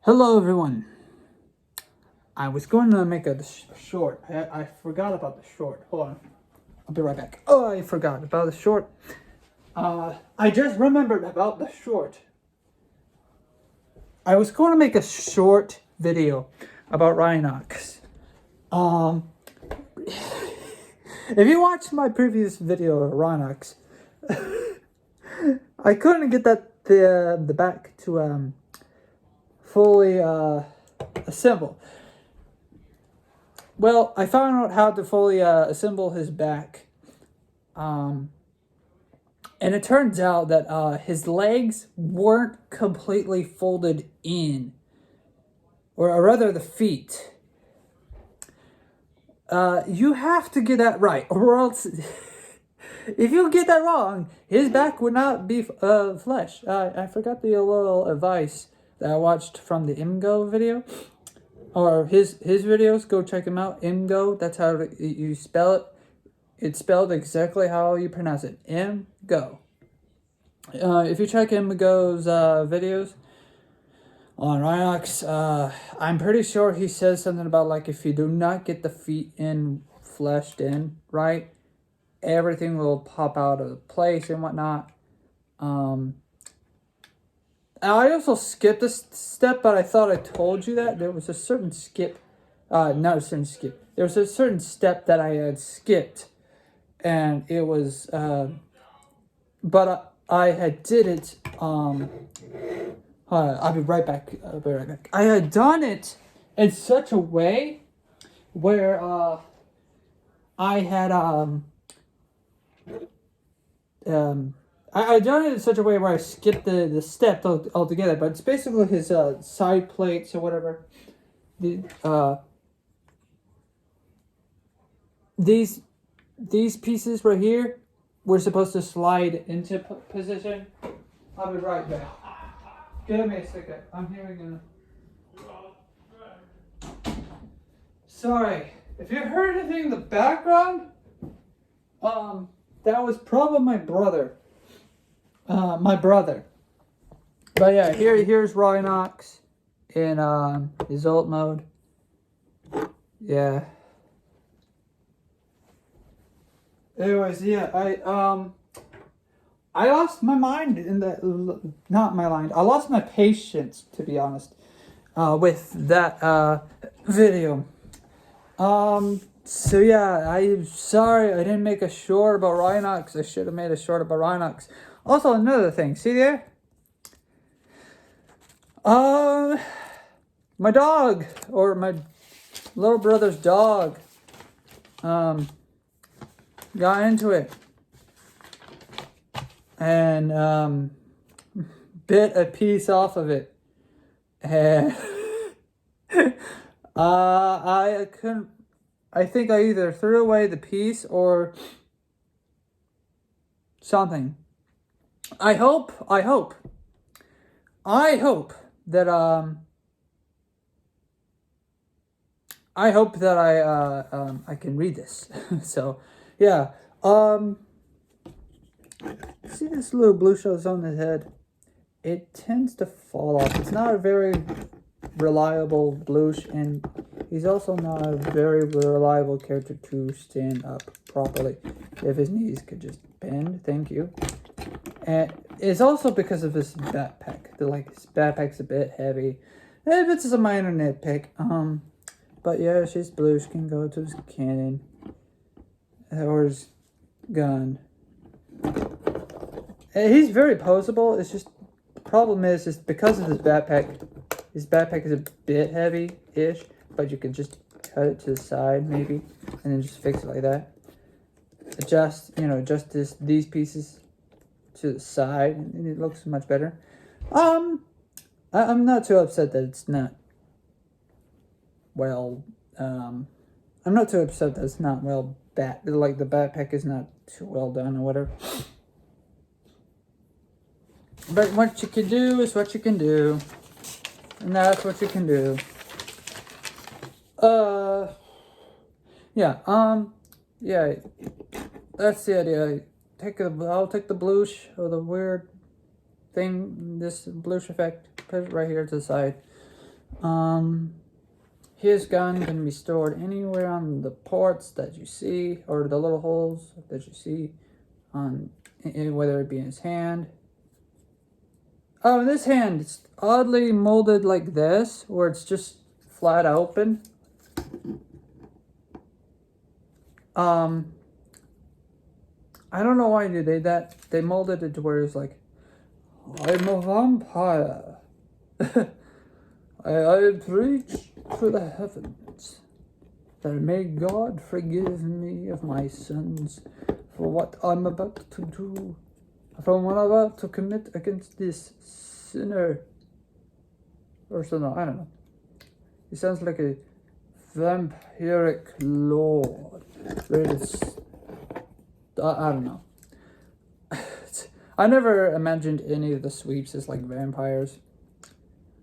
Hello everyone. I was going to make a short. I forgot about the short. Hold on. I'll be right back. Oh, I forgot about the short. I just remembered about the short. I was going to make a short video about Rhinox. If you watched my previous video of Rhinox, I couldn't get the back to fully assemble. Well, I found out how to fully assemble his back. And it turns out that his legs weren't completely folded in. Or rather, the feet. You have to get that right, or else... if you get that wrong, his back would not be flesh. I forgot the little advice that I watched from the Imgo video. Or his videos, go check him out. Imgo, that's how you spell it. It's spelled exactly how you pronounce it. Imgo. If you check Imgo's videos on Rhinox, I'm pretty sure he says something about like if you do not get the feet fleshed in right, everything will pop out of place and whatnot. I also skipped this step, but I thought I told you that. There was a certain skip. Not a certain skip. There was a certain step that I had skipped. And it was... but I had did it... I'll be right back. I had done it in such a way where I had... I done it in such a way where I skipped the step altogether, but it's basically his side plates or whatever. These pieces right here were supposed to slide into position. I'll be right back. Give me a second. I'm hearing Sorry. If you heard anything in the background, that was probably my brother. But yeah, here's Rhinox in his ult mode. Yeah. Anyways, yeah, I lost my mind in that. Not my mind. I lost my patience, to be honest, with that video. So yeah, I'm sorry I didn't make a short about Rhinox. I should have made a short about Rhinox. Also, another thing, see there? My dog, or my little brother's dog, got into it. And, bit a piece off of it. And, I think I either threw away the piece or something. I hope that I can read this. So yeah, see this little blue shows on his head? It tends to fall off. It's not a very reliable blush, and he's also not a very reliable character to stand up properly. If his knees could just bend, thank you. And it's also because of his backpack. His backpack's a bit heavy. It's a minor nitpick. But yeah, she's blue. She can go to his cannon. Or his gun. And he's very posable. It's just, the problem is because of his backpack is a bit heavy-ish. But you can just cut it to the side, maybe. And then just fix it like that. Adjust these pieces to the side, and it looks much better. I'm not too upset that it's not well. I'm not too upset that it's not well like the backpack is not too well done or whatever. But what you can do is what you can do, and that's what you can do. Yeah, that's the idea. I'll take the blush or the weird thing, this blush effect, put it right here to the side. His gun can be stored anywhere on the ports that you see, or the little holes that you see, on whether it be in his hand. Oh, this hand, it's oddly molded like this, where it's just flat open. I don't know why they did that. They molded it to where it's like, I'm a vampire. I preach to the heavens that may God forgive me of my sins for what I'm about to do, for what I'm about to commit against this sinner. Or something, I don't know. He sounds like a vampiric lord. I don't know. I never imagined any of the sweeps as like vampires.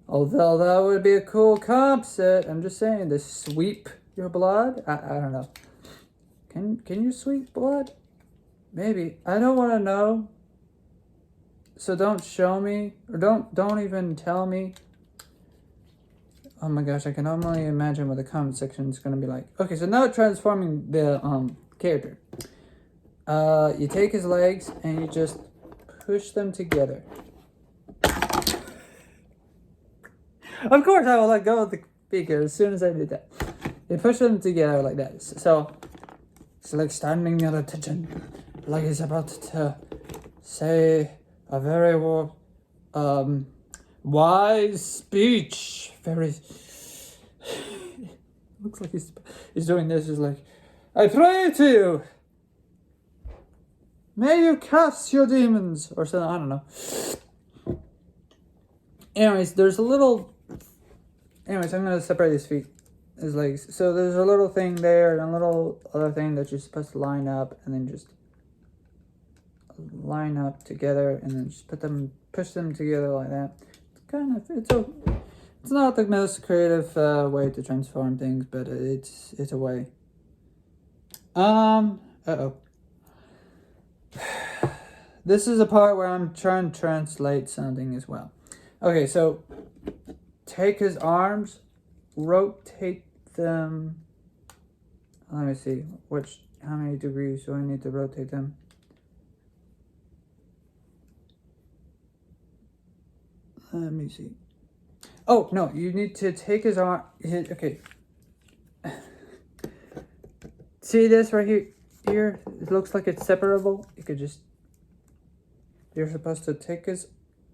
Although that would be a cool concept. I'm just saying, to sweep your blood? I don't know. Can you sweep blood? Maybe. I don't want to know. So don't show me, or don't even tell me. Oh my gosh, I can only imagine what the comment section is going to be like. Okay, so now transforming the character. You take his legs and you just push them together. Of course, I will let go of the speaker as soon as I do that. You push them together like that. So it's like standing at attention, like he's about to say a very wise speech. Very. Looks like he's doing this. He's like, I pray to you. May you cast your demons or something. I don't know. Anyways, there's a little. Anyways, I'm gonna separate his feet, his legs. So there's a little thing there and a little other thing that you're supposed to line up, and then just line up together, and then just push them together like that. It's not the most creative way to transform things, but it's a way. This is a part where I'm trying to translate something as well. Okay, so take his arms, rotate them. Let me see, how many degrees do I need to rotate them? Let me see. Oh, no, you need to take his arm, okay. See this right here? It looks like it's separable. You're supposed to take his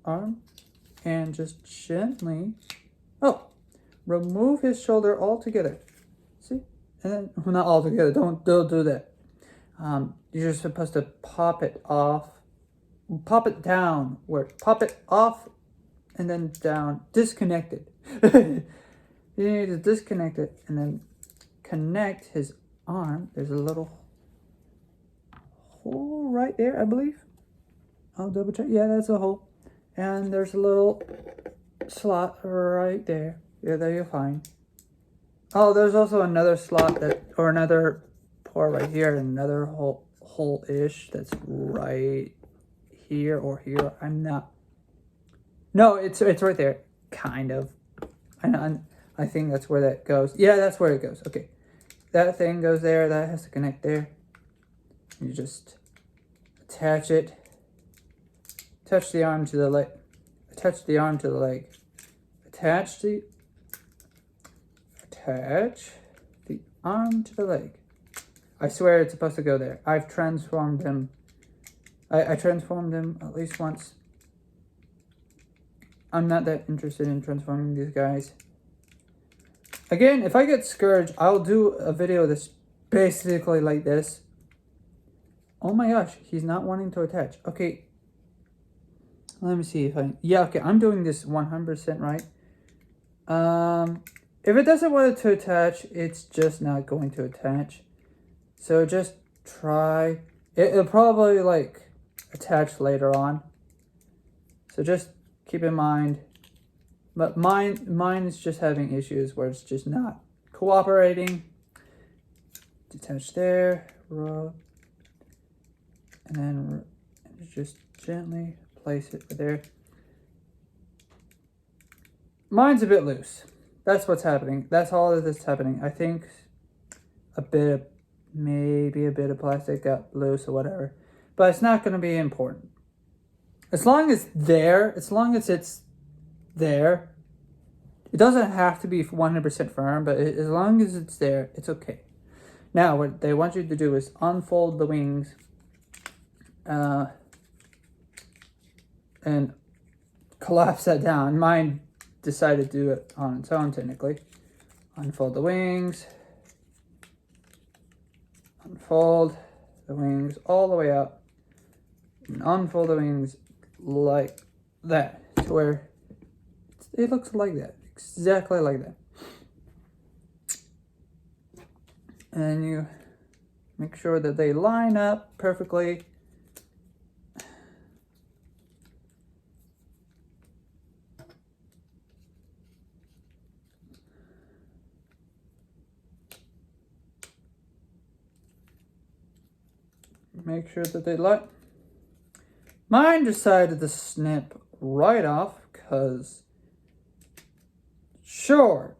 arm and just gently, remove his shoulder altogether. See? And then, well, not altogether, don't do that. You're just supposed to pop it off, pop it down, pop it off and then down, disconnect it. You need to disconnect it and then connect his arm. There's a little hole right there, I believe. I'll double check. Yeah, that's a hole. And there's a little slot right there. Yeah, there you'll find. Oh, there's also another slot or another port right here, another hole-ish that's right here or here. I'm not. No, it's right there, kind of. I think that's where that goes. Yeah, that's where it goes. Okay, that thing goes there. That has to connect there. You just attach it. Attach the arm to the leg. Attach the arm to the leg. Attach the arm to the leg. I swear it's supposed to go there. I've transformed him. I transformed him at least once. I'm not that interested in transforming these guys. Again, if I get Scourge, I'll do a video that's basically like this. Oh my gosh, he's not wanting to attach. Okay. Let me see if yeah, okay, I'm doing this 100% right. If it doesn't want to attach, it's just not going to attach. So just try. It'll probably like attach later on. So just keep in mind. But mine is just having issues where it's just not cooperating. Detach there, and then just gently place it there. Mine's a bit loose. That's what's happening. That's all that is happening. I think maybe a bit of plastic got loose or whatever. But it's not going to be important. As long as it's there, it doesn't have to be 100% firm, but as long as it's there, it's okay. Now, what they want you to do is unfold the wings and collapse that down. Mine decided to do it on its own, technically. Unfold the wings. Unfold the wings all the way up. And unfold the wings like that, to where it looks like that. Exactly like that. And you make sure that they line up perfectly. Make sure that they line. Mine decided to snip right off because, sure.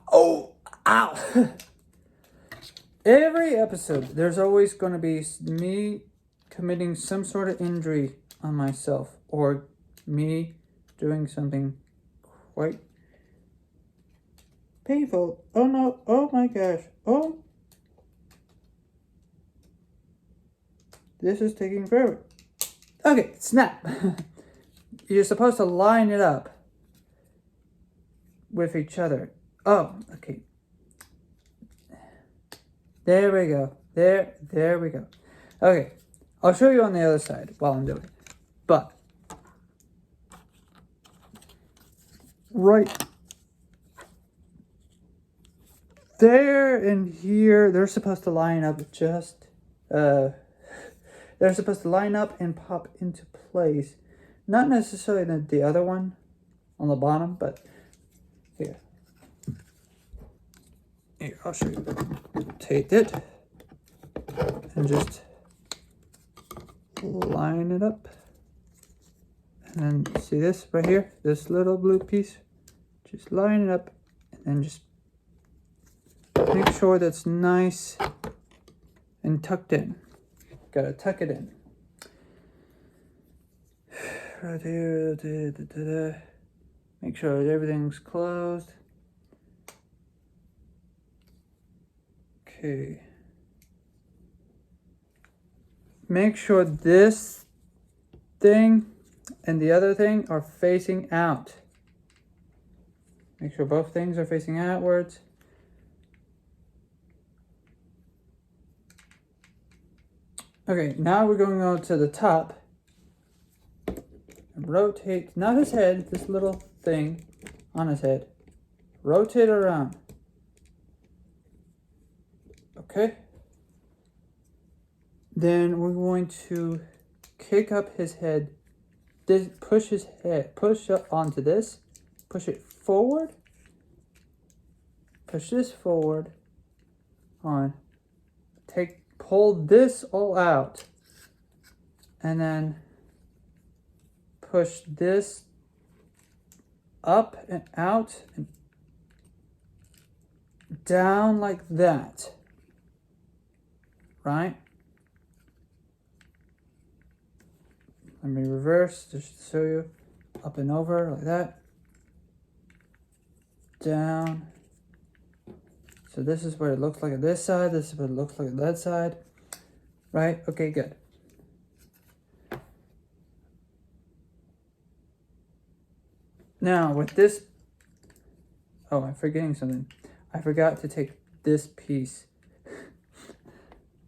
Oh, ow. Every episode, there's always going to be me committing some sort of injury on myself, or me doing something quite painful. Oh no, oh my gosh, oh. This is taking forever. Okay, snap. You're supposed to line it up with each other. Oh, okay. There we go. There we go. Okay, I'll show you on the other side while I'm doing it. But right there and here, they're supposed to line up just they're supposed to line up and pop into place. Not necessarily the other one on the bottom, but here. Here, I'll show you. Take it and just line it up. And then see this right here? This little blue piece? Just line it up and then just make sure that's nice and tucked in. Gotta tuck it in. Right here. Make sure that everything's closed. Okay. Make sure this thing and the other thing are facing out. Make sure both things are facing outwards. Okay, now we're going on to the top. Rotate, not his head, this little thing on his head. Rotate around. Okay. Then we're going to kick up his head. Push his head, push up onto this. Push it forward. Push this forward. On. Pull this all out. And then push this up and out and down like that. Right? Let me reverse just to show you. Up and over like that. Down. So this is what it looks like on this side. This is what it looks like on that side. Right? Okay, good. Now with this, oh, I'm forgetting something. I forgot to take this piece.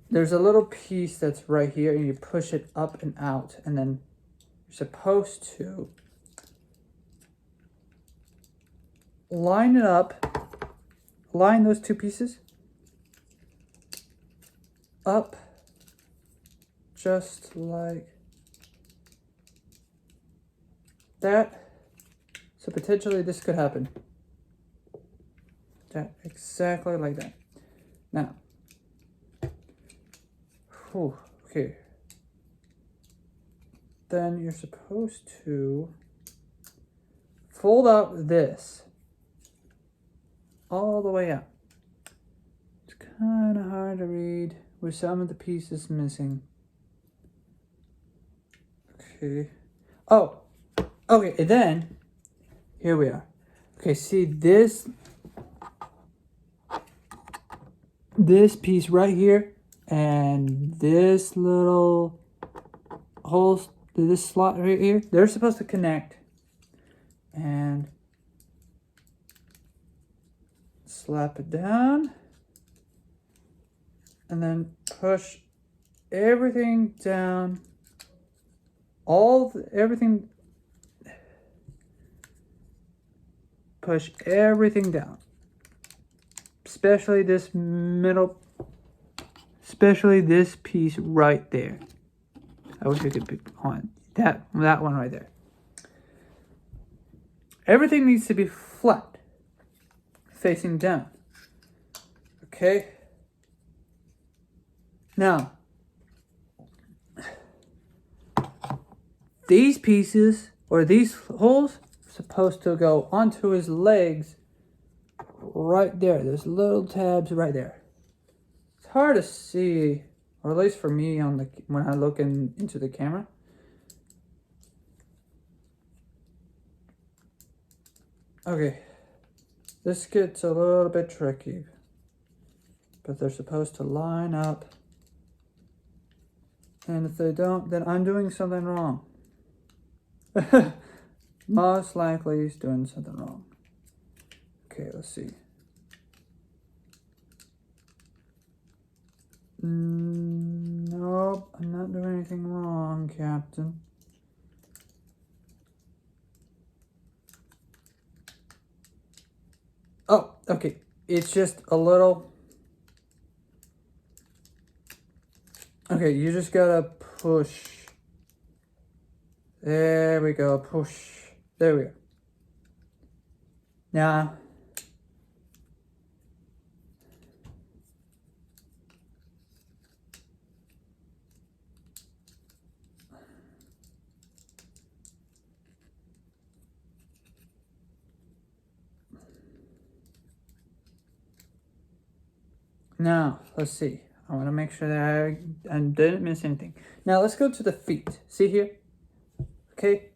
There's a little piece that's right here and you push it up and out, and then you're supposed to line it up, line those two pieces up just like that. So potentially this could happen. That, exactly like that. Now, okay. Then you're supposed to fold out this all the way up. It's kind of hard to read with some of the pieces missing. Okay. Oh, okay, and then here we are. Okay, see this piece right here and this little hole, this slot right here, they're supposed to connect. And slap it down and then push everything down, everything, push everything down, especially this middle, especially this piece right there. I wish I could pick on that one right there. Everything needs to be flat, facing down. Okay. Now, these pieces or these holes are supposed to go onto his legs right there. There's little tabs right there. It's hard to see, or at least for me when I look into the camera. Okay, this gets a little bit tricky, but they're supposed to line up, and if they don't, then I'm doing something wrong. Most likely he's doing something wrong. Okay, let's see. Nope, I'm not doing anything wrong, Captain. Oh, okay. It's just a little. Okay, you just gotta push. There we go. Push. There we go. Now, let's see. I want to make sure that I didn't miss anything. Now, let's go to the feet. See here? Okay.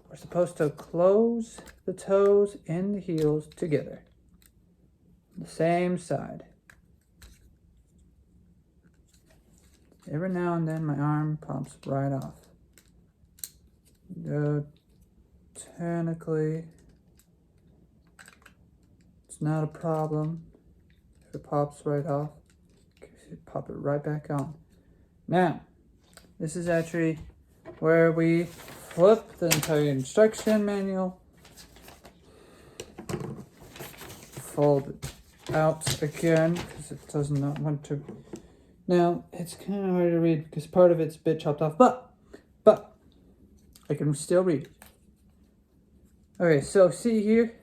We're supposed to close the toes and the heels together. The same side. Every now and then, my arm pops right off. Technically, it's not a problem. If it pops right off, pop it right back on. Now, this is actually where we flip the entire instruction manual, fold it out again because it does not want to. Now, it's kind of hard to read because part of it's a bit chopped off, but I can still read it. Okay, so see here,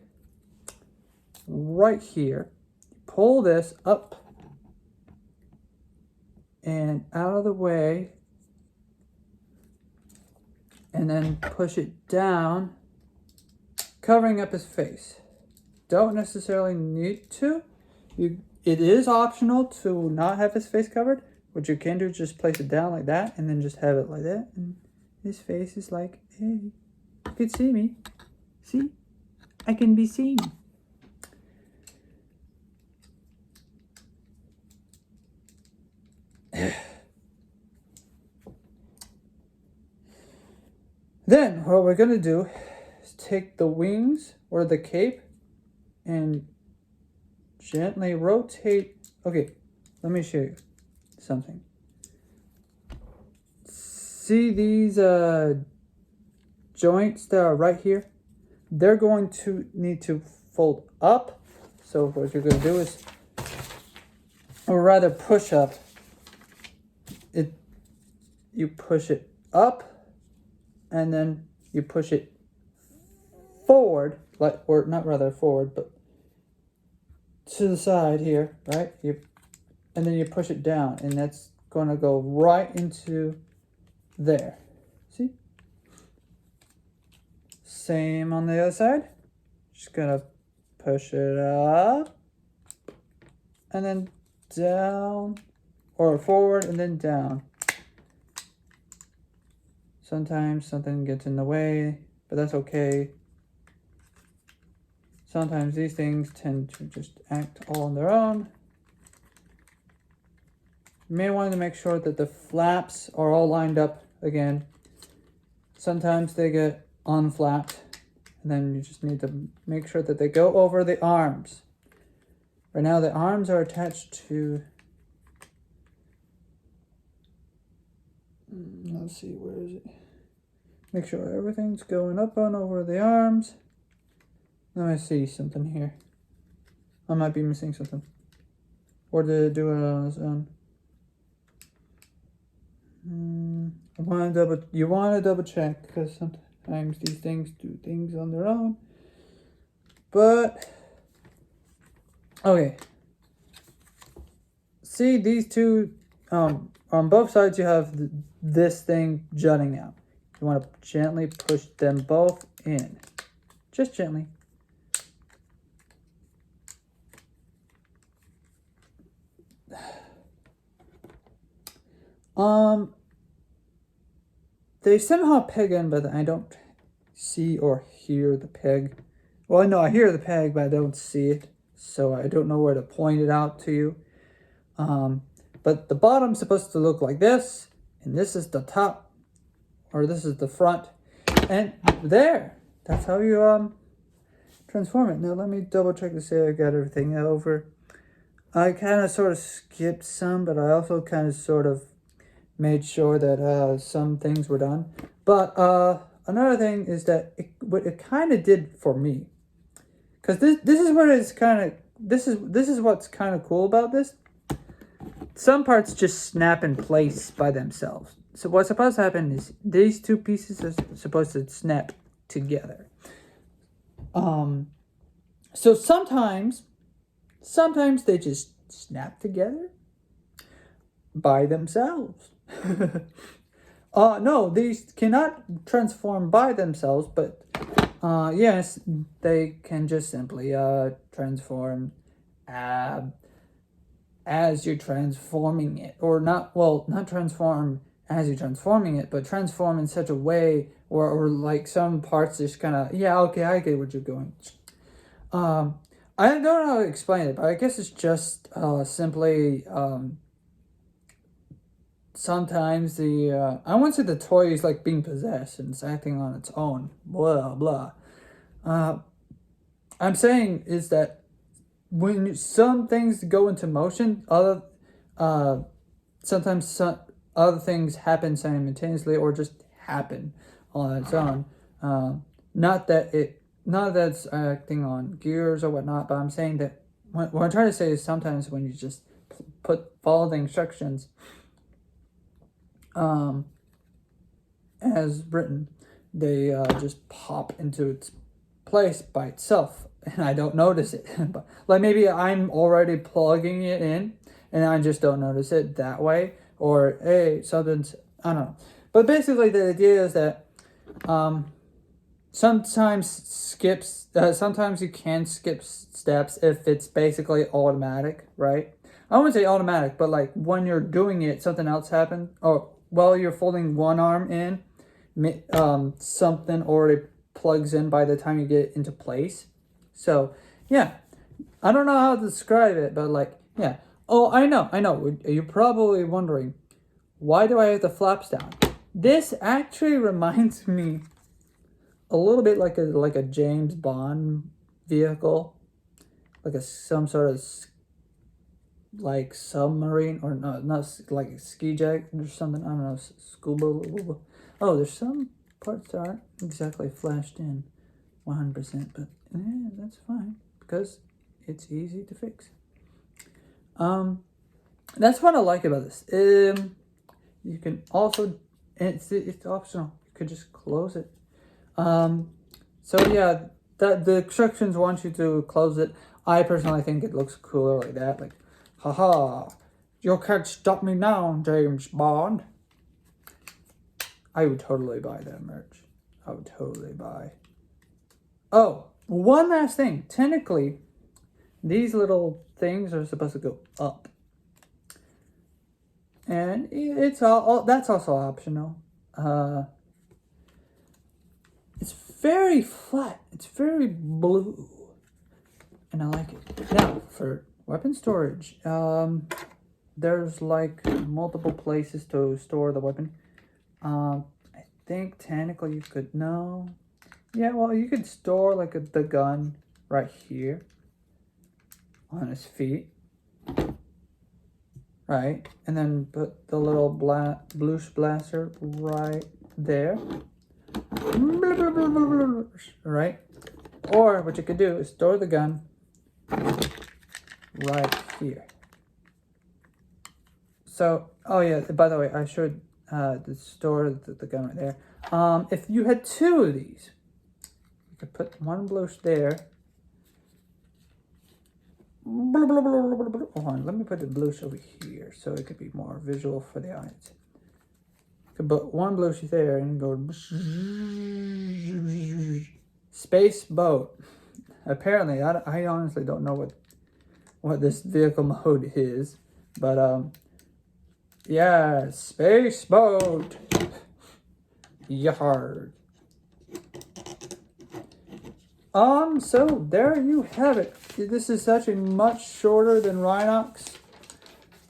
right here, pull this up and out of the way, and then push it down, covering up his face. Don't necessarily need to. It is optional to not have his face covered. What you can do is just place it down like that and then just have it like that. And his face is like, hey, you can see me. See? I can be seen. Then what we're going to do is take the wings or the cape and gently rotate. Okay, let me show you something. See these joints that are right here? They're going to need to fold up. So what you're going to do is, or rather push up. You push it up and then you push it forward, or not rather forward, but to the side here, right? And then you push it down, and that's going to go right into there. See? Same on the other side. Just gonna push it up and then down, or forward and then down. Sometimes something gets in the way, but that's okay. Sometimes these things tend to just act all on their own. You may want to make sure that the flaps are all lined up again. Sometimes they get unflapped, and then you just need to make sure that they go over the arms. Right now the arms are attached to, let's see, where is it? Make sure everything's going up and over the arms. Let me see something here. I might be missing something. Or did it do it on its own? You want to double check, because sometimes these things do things on their own. But okay. See these two, on both sides you have this thing jutting out. You want to gently push them both in. Just gently. They somehow peg in, but I don't see or hear the peg. Well, no, I hear the peg, but I don't see it. So I don't know where to point it out to you. But the bottom's supposed to look like this, and this is the top, or this is the front. And there, that's how you transform it. Now let me double check to say I got everything over. I kind of sort of skipped some, but I also kind of sort of made sure that some things were done. But another thing is that what it kind of did for me, because this is what it's kind of, this is what's kind of cool about this. Some parts just snap in place by themselves. So what's supposed to happen is these two pieces are supposed to snap together. So sometimes they just snap together by themselves. No, these cannot transform by themselves, but yes, they can just simply transform as you're transforming it, or not transform as you're transforming it, but transform in such a way or like some parts just kind of, yeah, okay, I get what you're going. I don't know how to explain it, but I guess it's just simply sometimes I wouldn't say the toy is like being possessed and it's acting on its own, blah blah. I'm saying is that when some things go into motion, sometimes some other things happen simultaneously or just happen on its own. Not that it's acting on gears or whatnot, but I'm saying that what I'm trying to say is sometimes when you just follow the instructions as written, they just pop into its place by itself, and I don't notice it. But like maybe I'm already plugging it in and I just don't notice it that way, or hey, something's, I don't know. But basically the idea is that sometimes you can skip steps if it's basically automatic, right? I wouldn't say automatic, but like when you're doing it, something else happened, or while you're folding one arm in, something already plugs in by the time you get it into place. So yeah, I don't know how to describe it, but like, yeah. Oh, I know. You're probably wondering, why do I have the flaps down? This actually reminds me a little bit like a James Bond vehicle, like some sort of like submarine, or no, not like a ski jacket or something. I don't know, scuba. Oh, there's some parts that aren't exactly flashed in 100%, but that's fine because it's easy to fix. That's what I like about this. You can also, it's optional. You could just close it. So yeah, the instructions want you to close it. I personally think it looks cooler like that. Like, haha, you can't stop me now, James Bond. I would totally buy that merch. I would totally buy. Oh, one last thing. Technically, these little things are supposed to go up. And it's all that's also optional. It's very flat. It's very blue. And I like it. Now, for weapon storage, there's like multiple places to store the weapon. I think technically you could, no. Yeah, well, you could store like the gun right here on his feet. Right? And then put the little bluish blaster right there. Right? Or what you could do is store the gun right here. So, oh yeah, by the way, I should store the gun right there. If you had two of these, you could put one bluish there. Hold on, let me put the bluish over here so it could be more visual for the audience. You could put one bluish there and go space boat. Apparently, I honestly don't know what this vehicle mode is, but yeah, space boat. Yard. So there you have it. This is actually much shorter than Rhinox.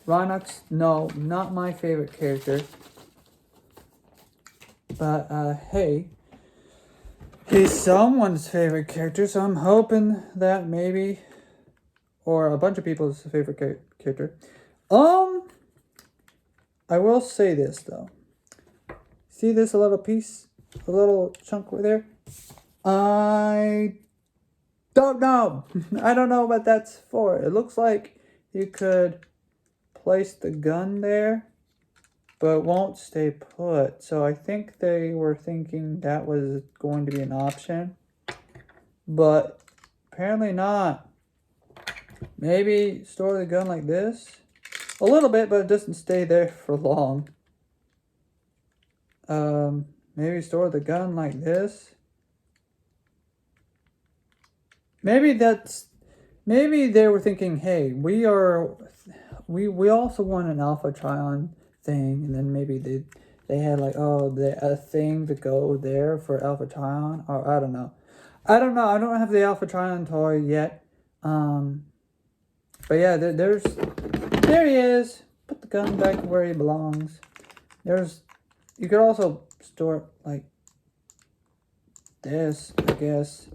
Rhinox, no, not my favorite character. But, hey, he's someone's favorite character, so I'm hoping that maybe, or a bunch of people's favorite character. I will say this, though. See this little piece? A little chunk right there? I don't know. I don't know what that's for. It looks like you could place the gun there, but it won't stay put. So I think they were thinking that was going to be an option, but apparently not. Maybe store the gun like this. A little bit, but it doesn't stay there for long. Maybe store the gun like this. Maybe they were thinking, hey, we also want an Alpha Trion thing, and then maybe they had like, a thing to go there for Alpha Trion, or I don't know. I don't have the Alpha Trion toy yet. But yeah, there he is. Put the gun back where he belongs. You could also store it like this, I guess.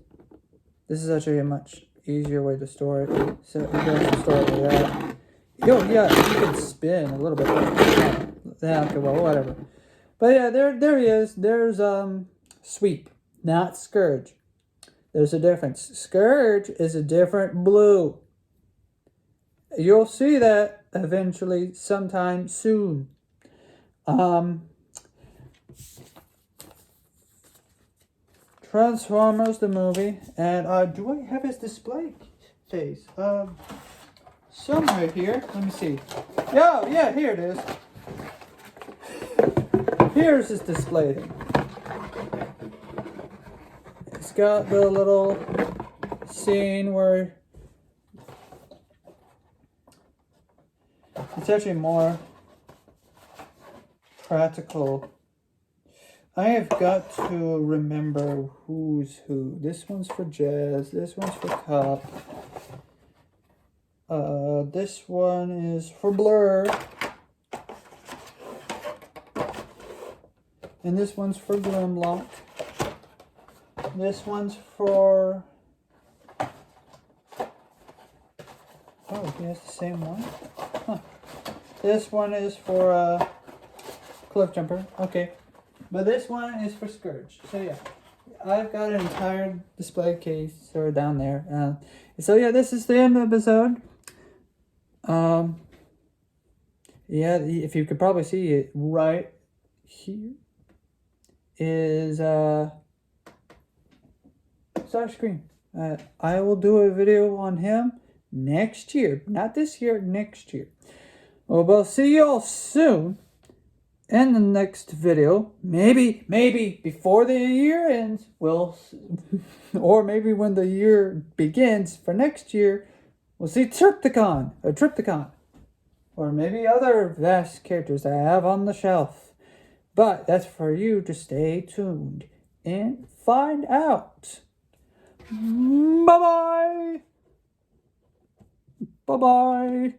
This is actually a much easier way to store it. So you can also store it like that. Yeah, you can spin a little bit. Yeah, okay, well, whatever. But yeah, there he is. There's Sweep, not Scourge. There's a difference. Scourge is a different blue. You'll see that eventually, sometime soon. Transformers the movie, and do I have his display case? Somewhere here. Let me see. Yeah, here it is. Here's his display thing. It's got the little scene where it's actually more practical. I have got to remember who's who. This one's for Jazz. This one's for Cop. This one is for Blur. And this one's for Grimlock. This one's for... Oh, he has the same one? Huh. This one is for Cliffjumper. Okay. But this one is for Scourge. So yeah, I've got an entire display case sort of down there. So yeah, this is the end of the episode. Yeah, if you could probably see it right here is Starscream. I will do a video on him next year. Not this year, next year. Well, see y'all soon. in the next video, maybe before the year ends, or maybe when the year begins for next year, we'll see Trypticon, or maybe other vast characters I have on the shelf. But that's for you to stay tuned and find out. Bye-bye. Bye-bye.